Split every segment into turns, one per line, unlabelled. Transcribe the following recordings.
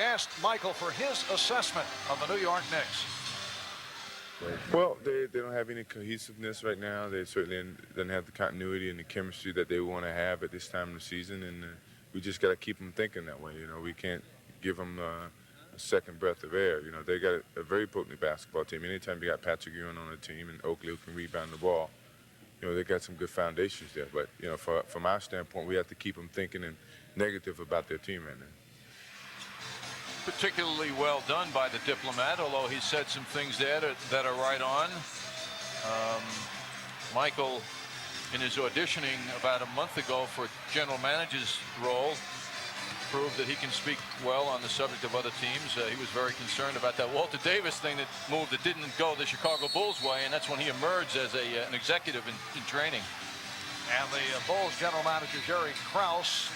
asked Michael for his assessment of the New York Knicks.
Well, they don't have any cohesiveness right now. They certainly don't have the continuity and the chemistry that they want to have at this time of the season, and we just got to keep them thinking that way. You know, we can't give them a second breath of air. You know, they got a very potent basketball team. Anytime you got Patrick Ewing on the team and Oakley who can rebound the ball, you know, they got some good foundations there. But, you know, from our standpoint, we have to keep them thinking and negative about their team right now.
Particularly well done by the diplomat, although he said some things there that are right on. Michael, in his auditioning about a month ago for general manager's role, proved that he can speak well on the subject of other teams. He was very concerned about that Walter Davis thing that didn't go the Chicago Bulls way, and that's when he emerged as an executive in training.
And the Bulls general manager, Jerry Krause,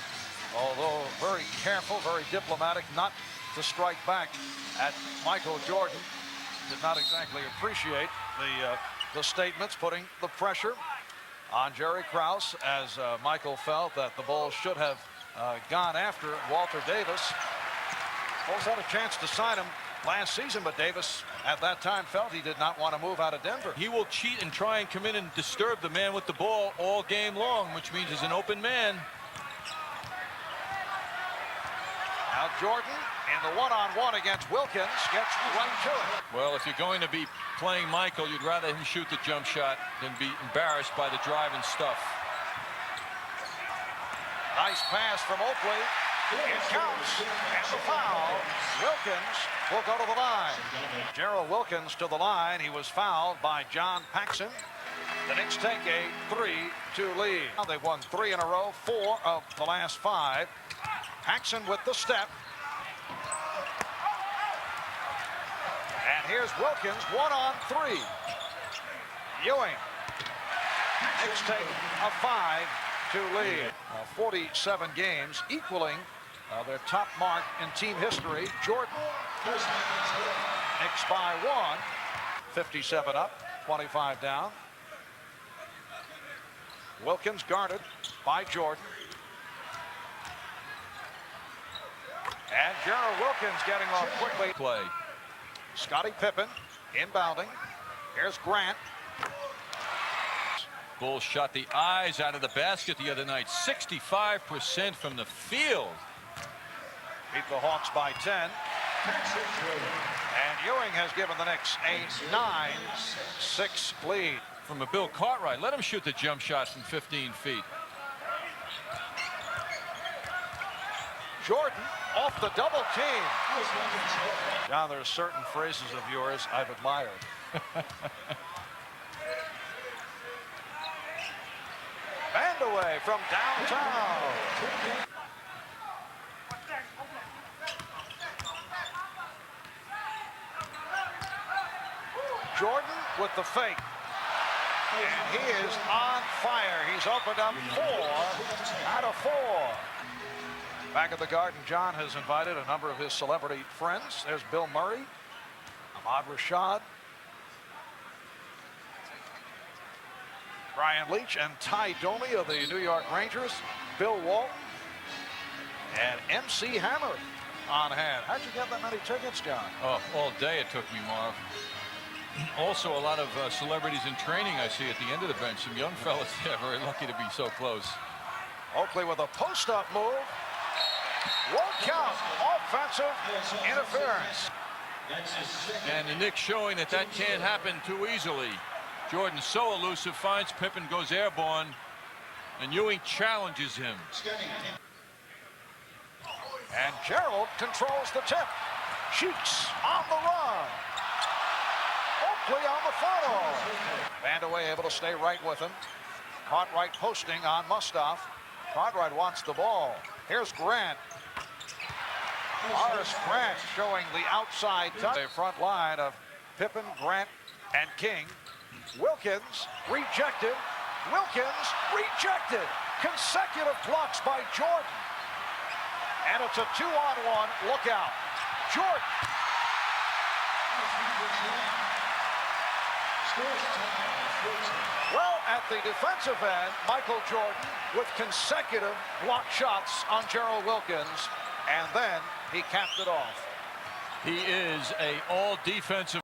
although very careful, very diplomatic, not to strike back at Michael Jordan, did not exactly appreciate the statements putting the pressure on Jerry Krause, as Michael felt that the Bulls should have gone after Walter Davis. Bulls had a chance to sign him last season, but Davis at that time felt he did not want to move out of Denver.
He will cheat and try and come in and disturb the man with the ball all game long, which means he's an open man.
Now Jordan in the one-on-one against Wilkins gets right to it.
Well, if you're going to be playing Michael, you'd rather him shoot the jump shot than be embarrassed by the drive and stuff.
Nice pass from Oakley. It counts, and the foul. Wilkins will go to the line. Gerald Wilkins to the line. He was fouled by John Paxson. The Knicks take a 3-2 lead. Now they've won 3 in a row, 4 of the last 5. Paxson with the step. And here's Wilkins, 1-on-3. Ewing. Knicks take a 5-2 lead. 47 games, equaling their top mark in team history. Jordan. Knicks by 1. 57 up, 25 down. Wilkins guarded by Jordan. And Gerald Wilkins getting off quickly.
Play.
Scottie Pippen inbounding. Here's Grant.
Bulls shot the eyes out of the basket the other night. 65% from the field.
Beat the Hawks by 10. And Ewing has given the Knicks a 9-6 lead.
From a Bill Cartwright. Let him shoot the jump shot from 15 feet.
Jordan off the double team. John, there are certain phrases of yours I've admired. Vandaway from downtown. Jordan with the fake. And he is on fire. He's opened up 4 out of 4. Back at the Garden, John has invited a number of his celebrity friends. There's Bill Murray, Ahmad Rashad, Brian Leach, and Ty Domi of the New York Rangers, Bill Walton, and MC Hammer on hand. How'd you get that many tickets, John?
Oh, all day it took me, Marv. Also, a lot of celebrities in training I see at the end of the bench. Some young fellas, yeah, very lucky to be so close.
Oakley with a post-up move. Won't count. Offensive interference.
And the Knicks showing that can't happen too easily. Jordan so elusive, finds Pippen, goes airborne, and Ewing challenges him.
And Gerald controls the tip. Cheeks on the run. Oakley on the follow. Vandaway able to stay right with him. Cartwright posting on Mustaf. Cartwright wants the ball. Here's Grant. Horace Grant showing the outside touch. The front line of Pippen, Grant, and King. Wilkins rejected. Wilkins rejected. Consecutive blocks by Jordan. And it's a 2-on-1. Look out. Jordan. Well, at the defensive end, Michael Jordan with consecutive block shots on Gerald Wilkins. And then He capped it off.
He is a all-defensive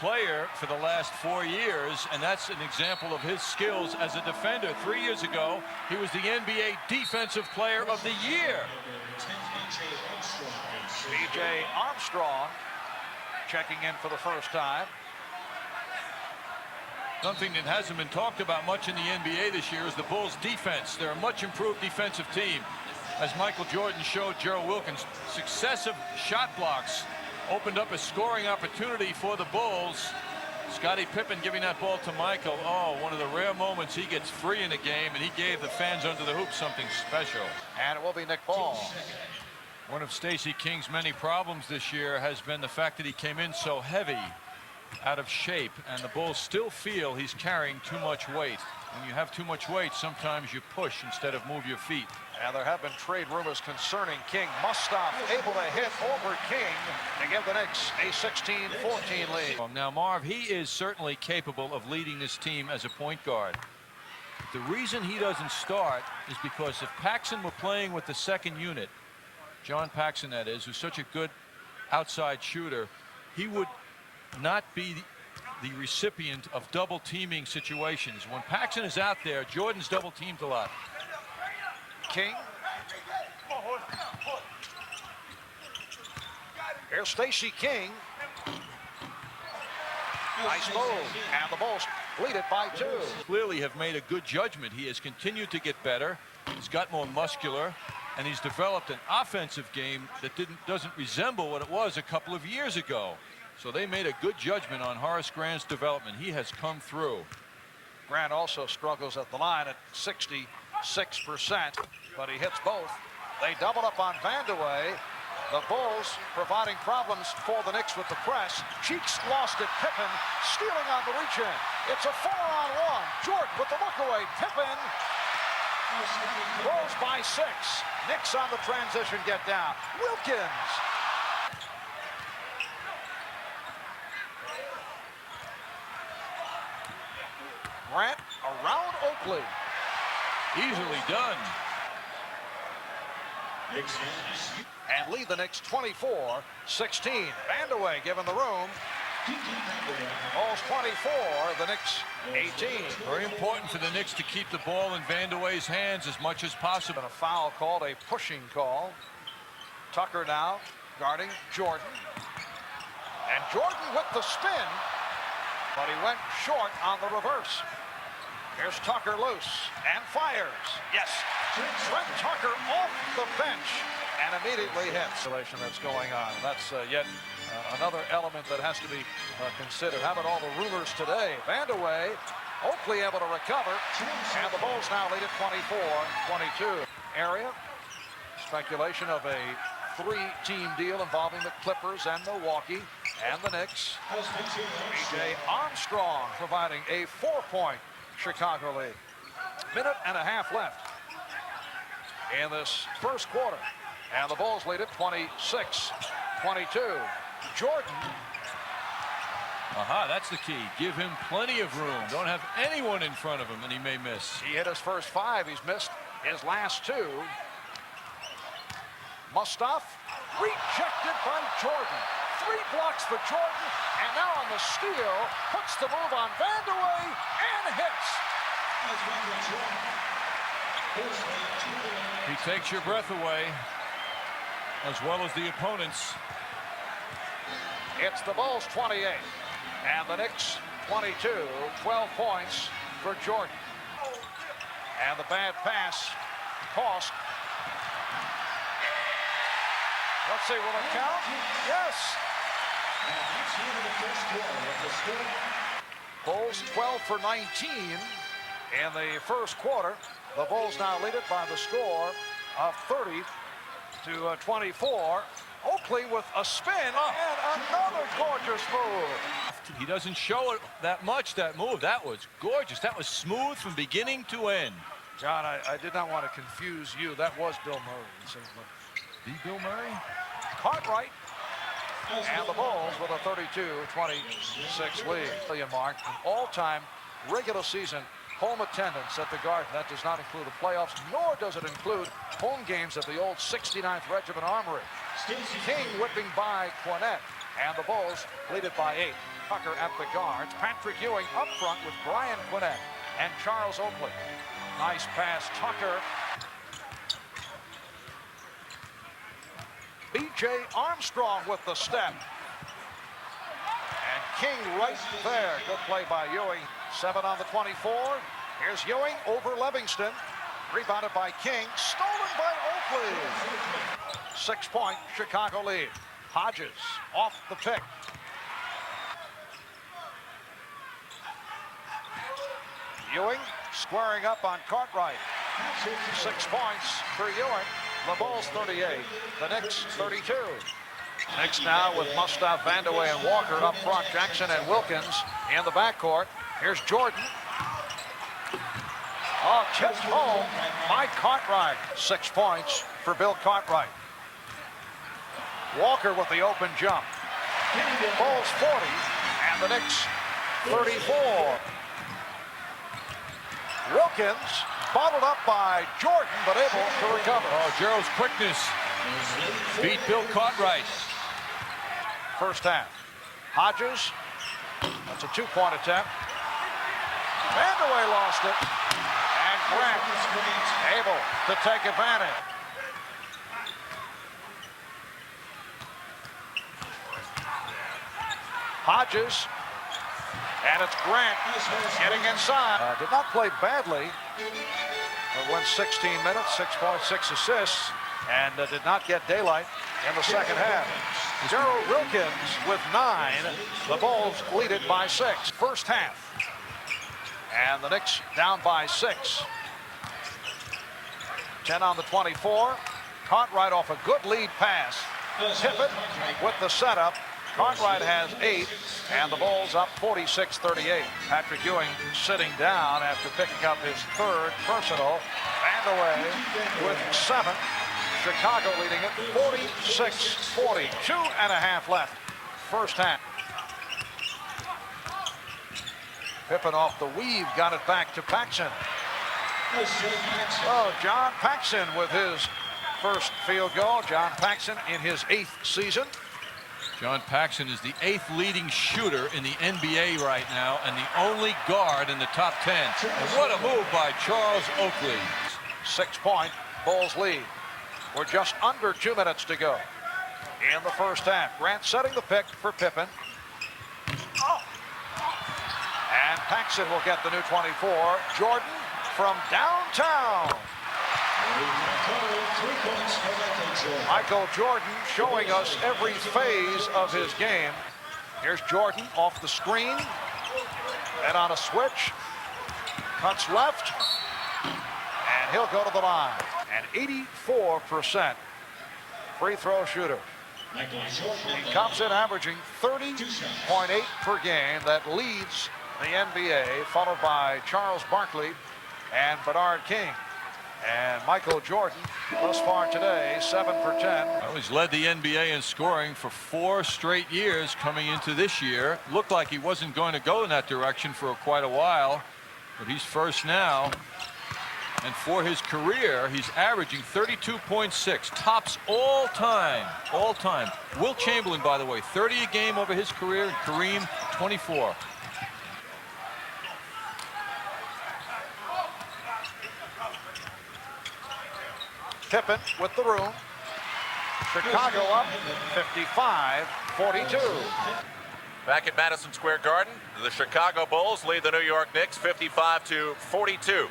player for the last 4 years, and that's an example of his skills as a defender. 3 years ago, he was the NBA Defensive Player of the Year.
B.J. Armstrong checking in for the first time.
Something that hasn't been talked about much in the NBA this year is the Bulls' defense. They're a much improved defensive team. As Michael Jordan showed Gerald Wilkins, successive shot blocks opened up a scoring opportunity for the Bulls. Scottie Pippen giving that ball to Michael. Oh, one of the rare moments he gets free in a game, and he gave the fans under the hoop something special.
And it will be Nick Ball.
One of Stacey King's many problems this year has been the fact that he came in so heavy, out of shape, and the Bulls still feel he's carrying too much weight. When you have too much weight, sometimes you push instead of move your feet.
And there have been trade rumors concerning King. Mustaf able to hit over King to give the Knicks a 16-14 lead.
Now, Marv, he is certainly capable of leading this team as a point guard. The reason he doesn't start is because if Paxson were playing with the second unit, John Paxson that is, who's such a good outside shooter, he would not be the recipient of double teaming situations. When Paxson is out there, Jordan's double teamed a lot.
King. Here's Stacey King. Nice move, and the Bulls lead it by 2.
Clearly have made a good judgment. He has continued to get better. He's got more muscular, and he's developed an offensive game that doesn't resemble what it was a couple of years ago. So they made a good judgment on Horace Grant's development. He has come through.
Grant also struggles at the line at 66%, but he hits both. They double up on Vandeweghe. The Bulls providing problems for the Knicks with the press. Cheeks lost it. Pippen stealing on the reach-in. It's a 4-on-1. Jordan with the look-away. Pippen Bulls by 6. Knicks on the transition get down. Wilkins. Grant around Oakley.
Easily done.
And lead the Knicks 24-16. Vandeweghe given the room. Bulls 24, the Knicks 18.
Very important for the Knicks to keep the ball in Vandeweghe's hands as much as possible.
And a foul called, a pushing call. Tucker now guarding Jordan. And Jordan with the spin, but he went short on the reverse. Here's Tucker loose and fires. Yes, Trent Tucker off the bench and immediately hits. That's going on. That's yet another element that has to be considered. How about all the rumors today? Vandeweghe, Oakley able to recover, and the Bulls now lead at 24-22. Area speculation of a 3-team deal involving the Clippers and Milwaukee and the Knicks. B.J. Armstrong providing a 4-point Chicago lead. Minute and a half left in this first quarter. And the Bulls lead it 26-22. Jordan.
That's the key. Give him plenty of room. Don't have anyone in front of him, and he may miss.
He hit his first 5. He's missed his last 2. Mustaf rejected by Jordan. 3 blocks for Jordan, and now on the steal, puts the move on Vandeweghe and hits.
He takes your breath away, as well as the opponents.
It's the Bulls 28, and the Knicks 22. 12 points for Jordan. And the bad pass cost. Let's see, will it count? Yes. Bulls 12 for 19 in the first quarter. The Bulls now lead it by the score of 30-24. Oakley with a spin and another gorgeous move.
He doesn't show it that much, that move. That was gorgeous. That was smooth from beginning to end.
John, I did not want to confuse you. That was Bill Murray.
The Bill Murray?
Cartwright. And the Bulls with a 32-26 lead. Mark, an all-time regular season home attendance at the Garden. That does not include the playoffs, nor does it include home games at the old 69th Regiment Armory. King whipping by Quinette, and the Bulls lead it by 8. Tucker at the guards. Patrick Ewing up front with Brian Quinette and Charles Oakley. Nice pass, Tucker. B.J. Armstrong with the step. And King right there. Good play by Ewing. 7 on the 24. Here's Ewing over Livingston. Rebounded by King. Stolen by Oakley. 6-point Chicago lead. Hodges off the pick. Ewing squaring up on Cartwright. 6 points for Ewing. The Bulls 38, the Knicks 32. Knicks now with Mustaf, Vandeweghe, and Walker up front. Jackson and Wilkins in the backcourt. Here's Jordan. Oh, tipped home by Cartwright. 6 points for Bill Cartwright. Walker with the open jump. Bulls 40 and the Knicks 34. Wilkins bottled up by Jordan, but able to recover.
Oh, Gerald's quickness beat Bill Cartwright.
First half. Hodges. That's a 2-point attempt. Vandeweghe lost it. And Grant able to take advantage. Hodges. And it's Grant getting inside. Did not play badly. Went 16 minutes, 6 points, 6 assists, and did not get daylight in the second half. Gerald Wilkins with 9. The Bulls lead it by 6. First half. And the Knicks down by 6. 10 on the 24. Cartwright off a good lead pass. Tippett with the setup. Cartwright has 8, and the Bulls up 46-38. Patrick Ewing sitting down after picking up his 3rd personal. Vandeweghe with 7. Chicago leading it 46-40. 2.5 left. First half. Pippen off the weave, got it back to Paxson. Oh, John Paxson with his first field goal. John Paxson in his 8th season.
John Paxson is the 8th leading shooter in the NBA right now and the only guard in the top 10. And what a move by Charles Oakley.
6-point Bulls lead. We're just under 2 minutes to go in the first half. Grant setting the pick for Pippen. Oh. And Paxson will get the new 24. Jordan from downtown. Michael Jordan showing us every phase of his game. Here's Jordan off the screen. And on a switch. Cuts left. And he'll go to the line. An 84% free throw shooter. He comes in averaging 30.8 per game. That leads the NBA, followed by Charles Barkley and Bernard King. And Michael Jordan, thus far today, 7 for 10.
Well, he's led the NBA in scoring for 4 straight years coming into this year. Looked like he wasn't going to go in that direction for quite a while, but he's first now. And for his career, he's averaging 32.6, tops all time, all time. Wilt Chamberlain, by the way, 30 a game over his career, and Kareem, 24.
Pippen with the room. Chicago up 55-42.
Back at Madison Square Garden, the Chicago Bulls lead the New York Knicks 55-42.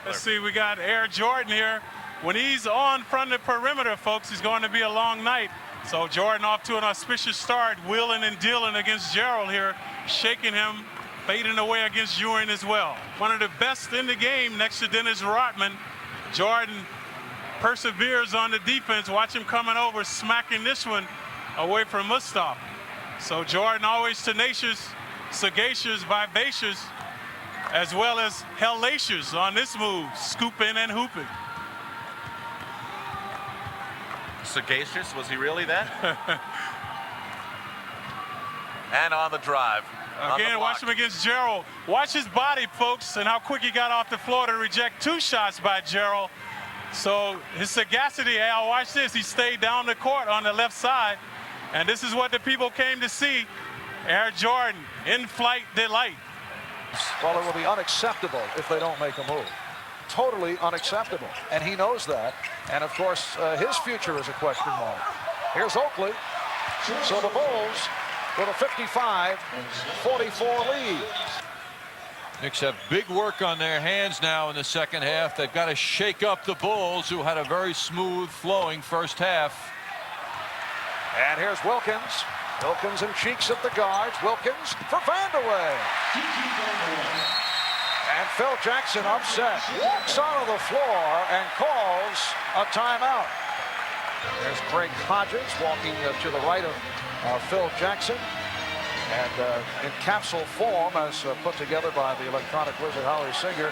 Let's see, we got Air Jordan here. When he's on front of the perimeter, folks, it's going to be a long night. So Jordan off to an auspicious start, wheeling and dealing against Gerald here, shaking him, fading away against Ewing as well. One of the best in the game next to Dennis Rodman. Jordan perseveres on the defense. Watch him coming over, smacking this one away from Mustaf. So Jordan always tenacious, sagacious, vivacious, as well as hellacious on this move, scooping and hooping.
Sagacious, was he really that? And on the drive,
Again, watch him against Gerald. Watch his body, folks, and how quick he got off the floor to reject 2 shots by Gerald. So his sagacity, Al, watch this. He stayed down the court on the left side. And this is what the people came to see. Air Jordan, in-flight delight.
Well, it will be unacceptable if they don't make a move. Totally unacceptable. And he knows that. And, of course, his future is a question mark. Here's Oakley. So the Bulls with a 55-44 lead.
Knicks have big work on their hands now in the second half. They've got to shake up the Bulls, who had a very smooth flowing first half.
And here's Wilkins. Wilkins and Cheeks at the guards. Wilkins for Vandeweghe. And Phil Jackson upset. Walks onto the floor and calls a timeout. There's Craig Hodges walking to the right of Phil Jackson. And in capsule form, as put together by the electronic wizard Holly Singer,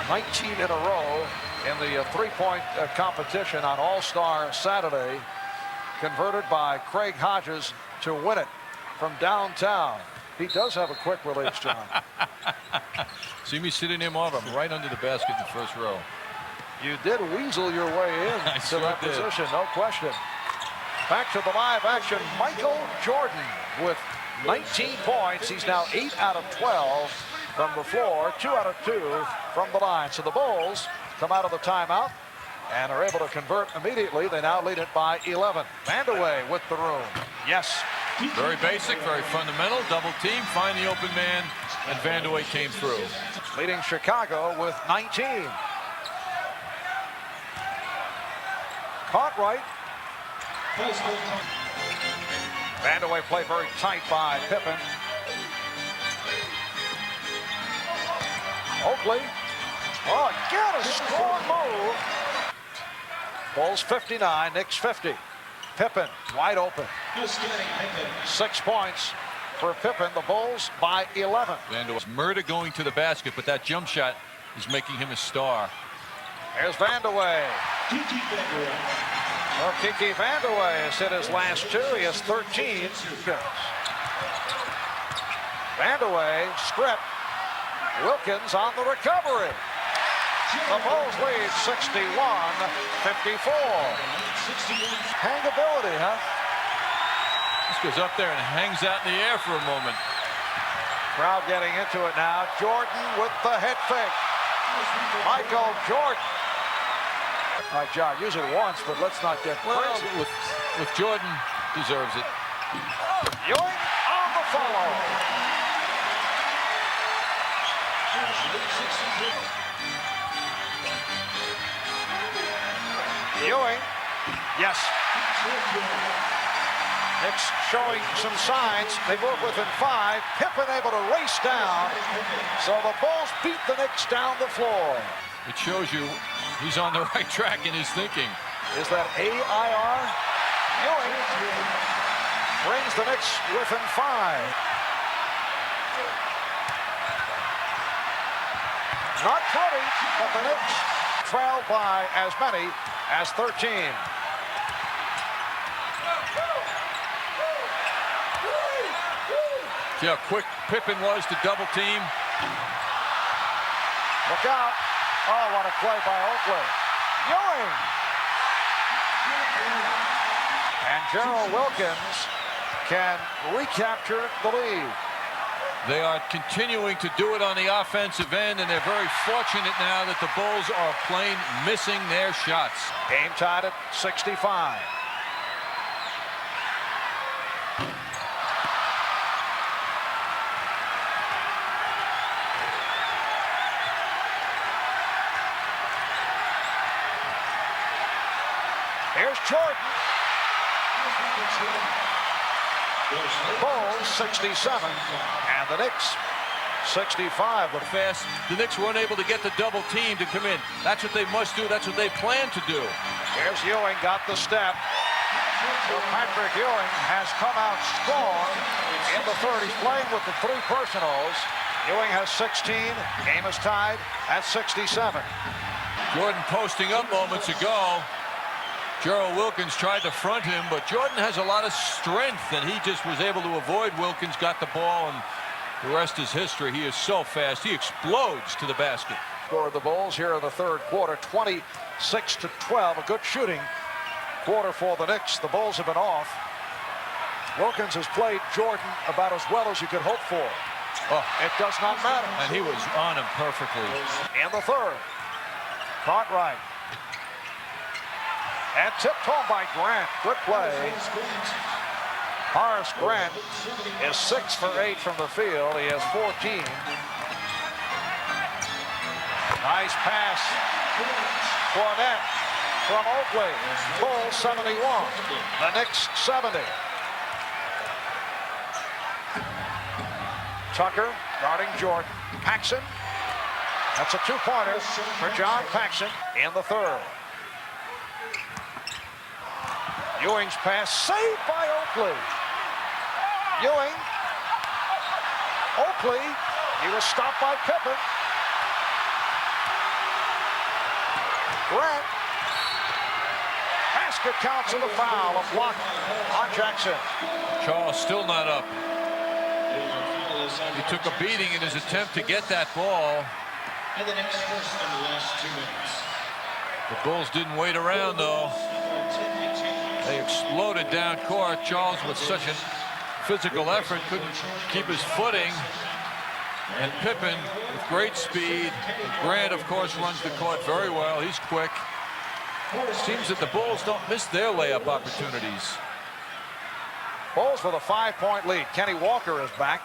19 in a row in the three-point competition on All-Star Saturday, converted by Craig Hodges to win it from downtown. He does have a quick release, John.
See me sitting him off. I'm right under the basket in the first row.
You did weasel your way in to that position, no question. Back to the live action. Michael Jordan with 19 points. He's now 8 out of 12 from the floor, 2 out of 2 from the line. So the Bulls come out of the timeout and are able to convert immediately. They now lead it by 11. Vandeweghe with the room. Yes.
Very basic, very fundamental. Double team, find the open man, and Vandeweghe came through.
Leading Chicago with 19. Cartwright. Vandeweghe played very tight by Pippen. Oakley. Oh, again a strong move. Bulls 59, Knicks 50. Pippen wide open. 6 points for Pippen. The Bulls by 11.
Vandeweghe. Murder going to the basket, but that jump shot is making him a star.
There's Vandeweghe. Well, Kiki Vandeweghe has hit his last 2. He has 13. Vandeweghe stripped. Wilkins on the recovery. The Bulls lead 61-54. Hangability, huh?
This goes up there and hangs out in the air for a moment.
Crowd getting into it now. Jordan with the head fake. Michael Jordan. All right, John, use it once, but let's not get crazy.
With Jordan, deserves it.
Ewing on the follow. Ewing, yes. Knicks showing some signs. They move within 5. Pippen able to race down. So the Bulls beat the Knicks down the floor.
It shows you he's on the right track in his thinking.
Is that AIR? Ewing brings the Knicks within 5. Not pretty, but the Knicks trail by as many as 13.
See how quick Pippen was to double team.
Look out. Oh, what a play by Oakley. Ewing. And Gerald Wilkins can recapture the lead.
They are continuing to do it on the offensive end, and they're very fortunate now that the Bulls are plain missing their shots.
Game tied at 65. Here's Jordan. Bulls 67 and the Knicks 65.
But fast, the Knicks were unable to get the double team to come in. That's what they must do. That's what they plan to do.
Here's Ewing, got the step. So Patrick Ewing has come out strong in the third. He's playing with the 3 personals. Ewing has 16. Game is tied at 67.
Jordan posting up moments ago. Gerald Wilkins tried to front him, but Jordan has a lot of strength, and he just was able to avoid Wilkins, got the ball, and The rest is history. He is so fast. He explodes to the basket.
Score of the Bulls here in the third quarter, 26-12. A good shooting quarter for the Knicks. The Bulls have been off. Wilkins has played Jordan about as well as you could hope for.
Oh,
it does not matter.
And he was on him perfectly.
In the third. Cartwright. And tipped home by Grant. Good play. Horace Grant is 6 for 8 from the field. He has 14. Nice pass. Fournette from Oakley. Bulls 71. The Knicks 70. Tucker guarding Jordan. Paxson. That's a two-pointer for John Paxson in the third. Ewing's pass saved by Oakley. Ewing. Oakley. He was stopped by Pippen. Grant. Basket counts in the foul. A block on Jackson.
Charles still not up. He took a beating in his attempt to get that ball.
And the next first in the last 2 minutes.
The Bulls didn't wait around, though. They exploded down court. Charles, with such a physical effort, couldn't keep his footing. And Pippen, with great speed. Grant, of course, runs the court very well. He's quick. Seems that the Bulls don't miss their layup opportunities.
Bulls with a 5-point lead. Kenny Walker is back.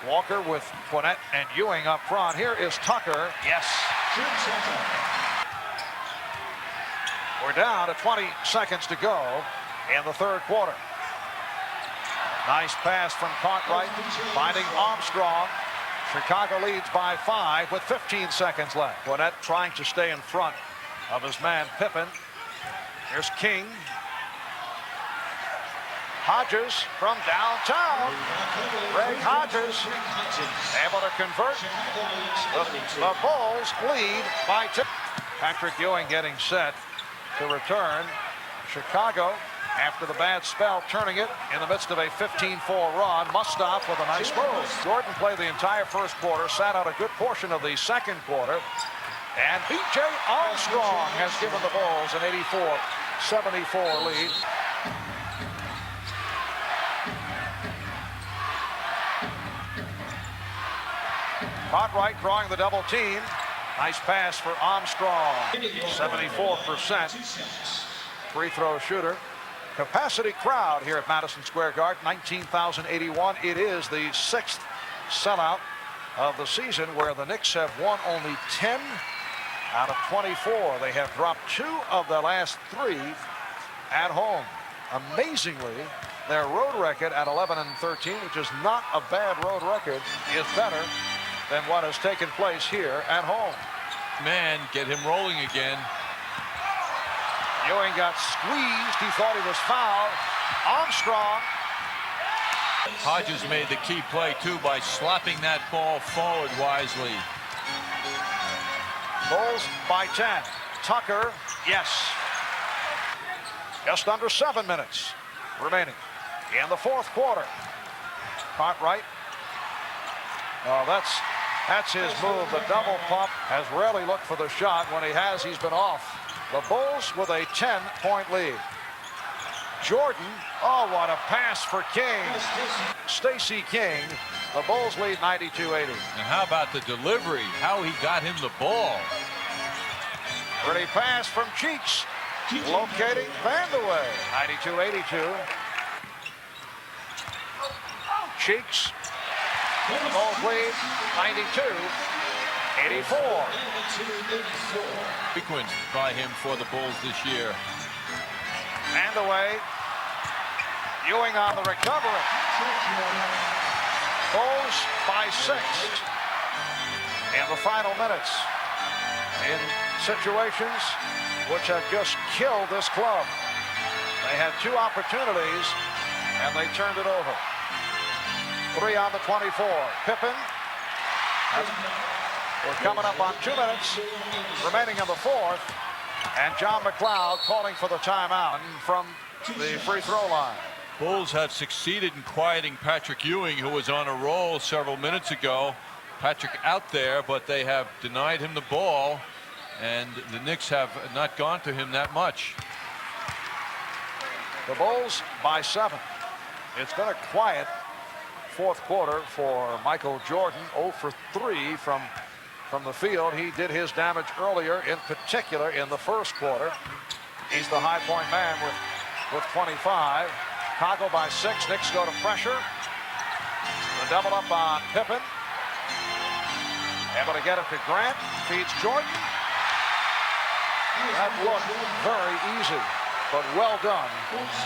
Walker with Fournette and Ewing up front. Here is Tucker. Yes. We're down to 20 seconds to go in the third quarter. Nice pass from Cartwright, finding Armstrong. Chicago leads by 5 with 15 seconds left. Fournette trying to stay in front of his man Pippen. Here's King. Hodges from downtown. Greg Hodges able to convert. The Bulls lead by 2. Patrick Ewing getting set to return. Chicago, after the bad spell, turning it in the midst of a 15-4 run. Mustaf with a nice move. Jordan played the entire first quarter, sat out a good portion of the second quarter. And B.J. Armstrong has given the Bulls an 84-74 lead. Cartwright drawing the double team. Nice pass for Armstrong. 74% free throw shooter. Capacity crowd here at Madison Square Garden, 19,081. It is the 6th sellout of the season, where the Knicks have won only 10 out of 24. They have dropped 2 of their last 3 at home. Amazingly, their road record at 11-13, which is not a bad road record, is better than what has taken place here at home.
Man, get him rolling again.
Ewing got squeezed. He thought he was fouled. Armstrong.
Hodges made the key play, too, by slapping that ball forward wisely.
Bulls by 10. Tucker, yes. Just under 7 minutes remaining in the fourth quarter. Cartwright. Oh, that's his move. The double pump has rarely looked for the shot. When he has, he's been off. The Bulls with a 10-point lead. Jordan, oh, what a pass for King. Stacey King. The Bulls lead 92-80.
And how about the delivery? How he got him the ball.
Pretty pass from Cheeks. Locating Vandeweghe. 92-82. Cheeks. The Bulls lead 92-84.
Frequent by him for the Bulls this year.
Vandeweghe. Ewing on the recovery. Bulls by 6 in the final minutes. In situations which have just killed this club. They had 2 opportunities and they turned it over. 3 on the 24. Pippen. We're coming up on 2 minutes remaining in the fourth. And John McLeod calling for the timeout from the free throw line.
Bulls have succeeded in quieting Patrick Ewing, who was on a roll several minutes ago. Patrick out there, but they have denied him the ball, and the Knicks have not gone to him that much.
The Bulls by 7. It's been a quiet fourth quarter for Michael Jordan. 0 for 3 from the field. He did his damage earlier, in particular in the first quarter. He's the high point man with 25. Chicago by 6. Knicks go to pressure. The double up on Pippen. Able to get it to Grant. Feeds Jordan. That looked very easy, but well done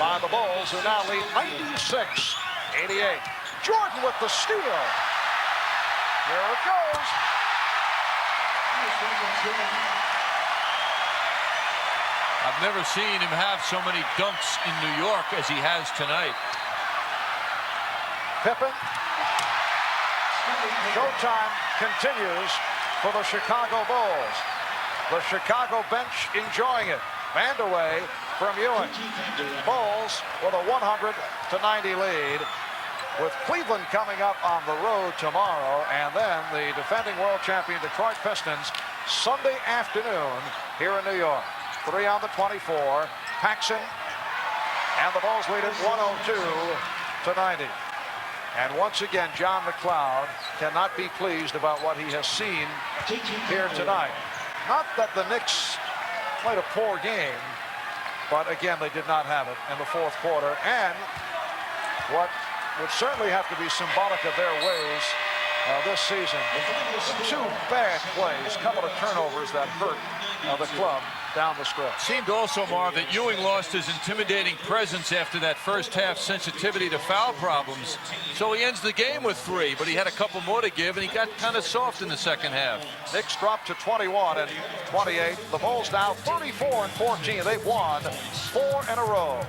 by the Bulls, who now lead 96-88. Jordan with the steal. Here it goes.
I've never seen him have so many dunks in New York as he has tonight.
Pippen. Showtime continues for the Chicago Bulls. The Chicago bench enjoying it. Vandaway from Ewing. Bulls with a 100-90 lead, with Cleveland coming up on the road tomorrow, and then the defending world champion Detroit Pistons Sunday afternoon here in New York. 3 on the 24. Paxson, and the Bulls lead it 102-90. And once again, John McLeod cannot be pleased about what he has seen here tonight. Not that the Knicks played a poor game, but again, they did not have it in the fourth quarter. And what would certainly have to be symbolic of their ways this season, the 2 bad plays, a couple of turnovers that hurt the club down the stretch.
Seemed also, Marv, that Ewing lost his intimidating presence after that first half sensitivity to foul problems. So he ends the game with 3, but he had a couple more to give, and he got kind of soft in the second half.
Knicks dropped to 21 and 28. The Bulls now 34-14. They've won 4 in a row.